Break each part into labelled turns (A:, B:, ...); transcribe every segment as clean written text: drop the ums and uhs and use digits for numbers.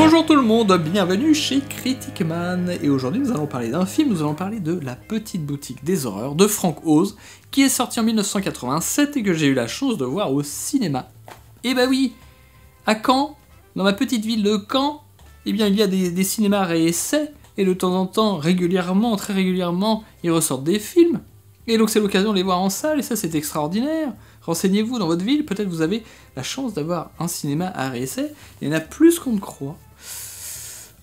A: Bonjour tout le monde, bienvenue chez Criticman, et aujourd'hui nous allons parler d'un film, nous allons parler de La Petite Boutique des Horreurs de Frank Oz, qui est sorti en 1987 et que j'ai eu la chance de voir au cinéma. Et bah oui, à Caen, dans ma petite ville de Caen, eh bien il y a des cinémas réessais, et de temps en temps, régulièrement, très régulièrement, ils ressortent des films, et donc c'est l'occasion de les voir en salle, et ça c'est extraordinaire. Renseignez-vous dans votre ville, peut-être vous avez la chance d'avoir un cinéma à réessai, il y en a plus qu'on ne croit.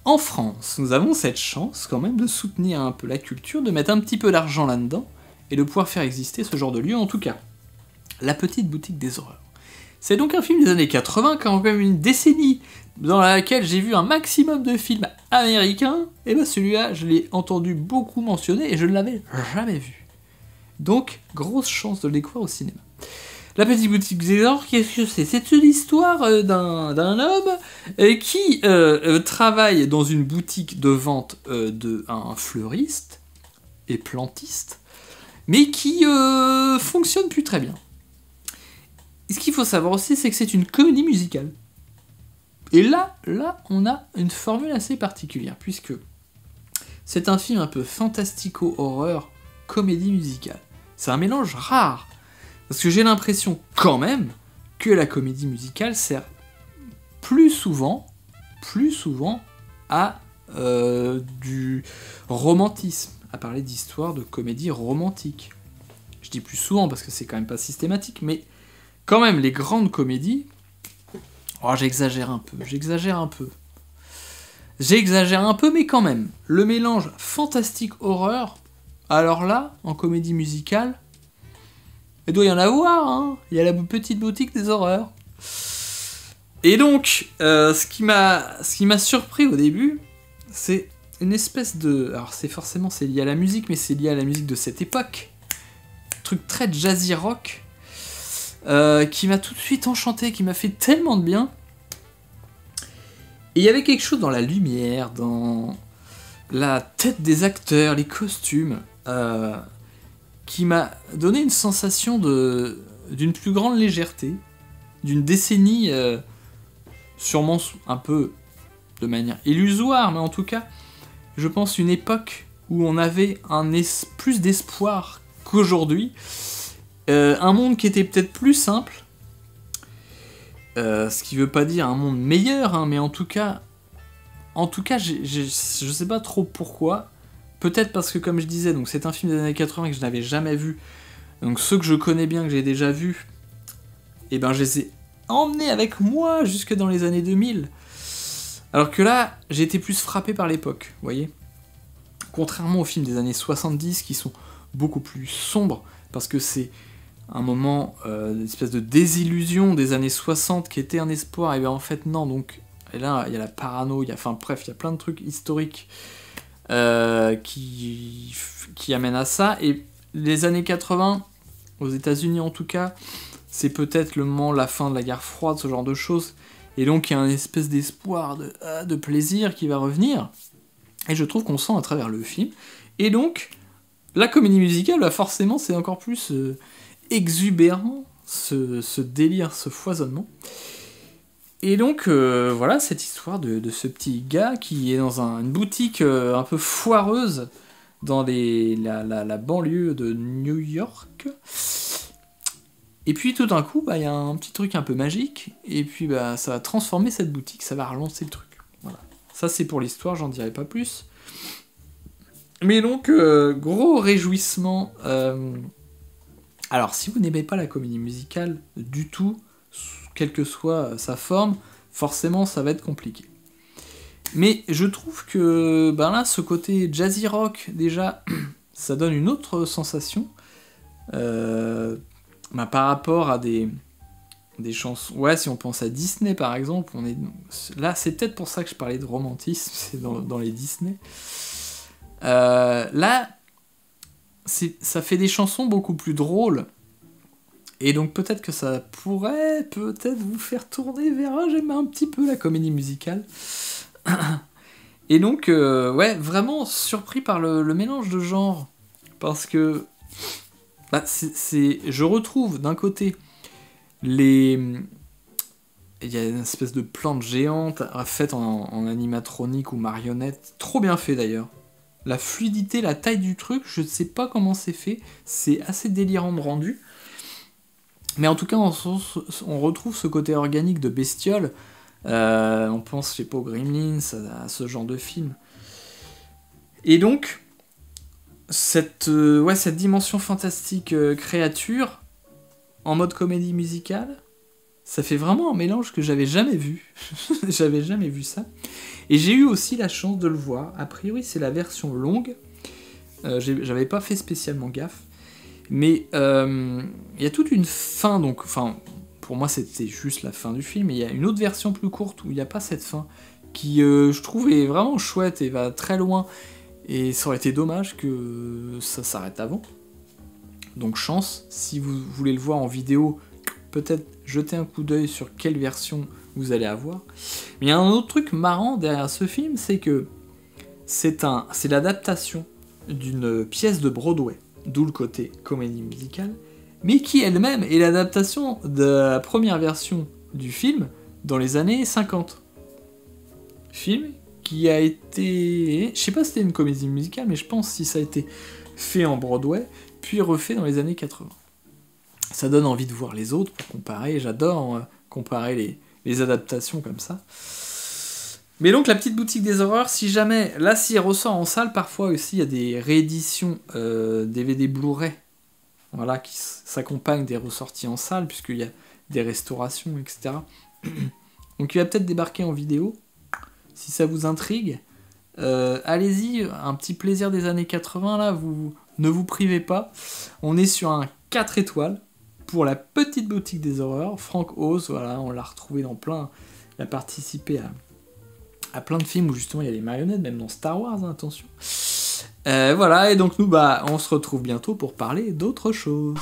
A: En France, nous avons cette chance quand même de soutenir un peu la culture, de mettre un petit peu d'argent là-dedans, et de pouvoir faire exister ce genre de lieu en tout cas. La Petite Boutique des Horreurs. C'est donc un film des années 80, quand même une décennie dans laquelle j'ai vu un maximum de films américains, et bien celui-là, je l'ai entendu beaucoup mentionner, et je ne l'avais jamais vu. Donc, grosse chance de le découvrir au cinéma. La Petite Boutique des Horreurs, qu'est-ce que c'est? C'est une histoire d'un homme qui travaille dans une boutique de vente d'un fleuriste et plantiste, mais qui fonctionne plus très bien. Et ce qu'il faut savoir aussi, c'est que c'est une comédie musicale. Et là, on a une formule assez particulière, puisque c'est un film un peu fantastico-horreur, comédie musicale. C'est un mélange rare. Parce que j'ai l'impression, quand même, que la comédie musicale sert plus souvent à du romantisme, à parler d'histoires de comédie romantique. Je dis plus souvent parce que c'est quand même pas systématique, mais quand même, les grandes comédies... Oh, j'exagère un peu, mais quand même. Le mélange fantastique-horreur, alors là, en comédie musicale... Il doit y en avoir, hein. Il y a La Petite Boutique des Horreurs. Et donc, ce qui m'a surpris au début, c'est une espèce de... Alors c'est lié à la musique, mais c'est lié à la musique de cette époque. Un truc très jazzy rock, qui m'a tout de suite enchanté, qui m'a fait tellement de bien. Et il y avait quelque chose dans la lumière, dans la tête des acteurs, les costumes... qui m'a donné une sensation d'une plus grande légèreté, d'une décennie sûrement un peu de manière illusoire, mais en tout cas, je pense une époque où on avait plus d'espoir qu'aujourd'hui, un monde qui était peut-être plus simple, ce qui veut pas dire un monde meilleur, hein, mais en tout cas, je sais pas trop pourquoi. Peut-être parce que, comme je disais, donc c'est un film des années 80 que je n'avais jamais vu. Donc ceux que je connais bien, que j'ai déjà vus, et ben je les ai emmenés avec moi jusque dans les années 2000. Alors que là, j'ai été plus frappé par l'époque, vous voyez. Contrairement aux films des années 70 qui sont beaucoup plus sombres, parce que c'est un moment, une espèce de désillusion des années 60 qui était un espoir, et bien en fait non, donc et là il y a la parano, il y a plein de trucs historiques qui amène à ça. Et les années 80, aux États-Unis en tout cas, c'est peut-être le moment, la fin de la guerre froide, ce genre de choses. Et donc il y a une espèce d'espoir, de plaisir qui va revenir. Et je trouve qu'on sent à travers le film. Et donc, la comédie musicale, bah forcément, c'est encore plus exubérant, ce délire, ce foisonnement. Et donc, voilà, cette histoire de ce petit gars qui est dans une boutique un peu foireuse dans la banlieue de New York. Et puis, tout d'un coup, bah, y a un petit truc un peu magique, et puis bah, ça va transformer cette boutique, ça va relancer le truc. Voilà. Ça, c'est pour l'histoire, j'en dirai pas plus. Mais donc, gros réjouissement. Alors, si vous n'aimez pas la comédie musicale du tout, quelle que soit sa forme, forcément ça va être compliqué. Mais je trouve que ben là, ce côté jazzy rock, déjà, ça donne une autre sensation par rapport à des chansons. Ouais, si on pense à Disney par exemple, là, c'est peut-être pour ça que je parlais de romantisme, c'est dans les Disney. Là, ça fait des chansons beaucoup plus drôles. Et donc peut-être que ça pourrait vous faire tourner vers j'aime un petit peu la comédie musicale. Et donc, ouais, vraiment surpris par le mélange de genres. Parce que je retrouve d'un côté les il y a une espèce de plante géante faite en animatronique ou marionnette. Trop bien fait d'ailleurs. La fluidité, la taille du truc, je ne sais pas comment c'est fait. C'est assez délirant de rendu. Mais en tout cas, on retrouve ce côté organique de bestiole. On pense, je sais pas, aux Gremlins, à ce genre de film. Et donc, cette dimension fantastique créature, en mode comédie musicale, ça fait vraiment un mélange que j'avais jamais vu. J'avais jamais vu ça. Et j'ai eu aussi la chance de le voir. A priori, c'est la version longue. J'avais pas fait spécialement gaffe. Mais il y a toute une fin, donc, enfin, pour moi, c'était juste la fin du film. Et il y a une autre version plus courte où il n'y a pas cette fin, qui, je trouve, est vraiment chouette et va très loin. Et ça aurait été dommage que ça s'arrête avant. Donc chance, si vous voulez le voir en vidéo, peut-être jeter un coup d'œil sur quelle version vous allez avoir. Mais il y a un autre truc marrant derrière ce film, c'est que c'est l'adaptation d'une pièce de Broadway, d'où le côté comédie musicale, mais qui elle-même est l'adaptation de la première version du film dans les années 50. Film qui a été... Je sais pas si c'était une comédie musicale, mais je pense si ça a été fait en Broadway, puis refait dans les années 80. Ça donne envie de voir les autres pour comparer. J'adore comparer les adaptations comme ça. Mais donc la petite boutique des horreurs, si jamais... Là, s'il ressort en salle, parfois aussi, il y a des rééditions DVD Blu-ray, voilà, qui s'accompagnent des ressorties en salle, puisqu'il y a des restaurations, etc. Donc il va peut-être débarquer en vidéo. Si ça vous intrigue, allez-y, un petit plaisir des années 80, là, ne vous privez pas. On est sur un 4 étoiles pour la petite boutique des horreurs. Frank Oz, voilà, on l'a retrouvé dans plein... Il a participé à plein de films où justement il y a des marionnettes, même dans Star Wars, hein, attention. Voilà, et donc nous, on se retrouve bientôt pour parler d'autre chose.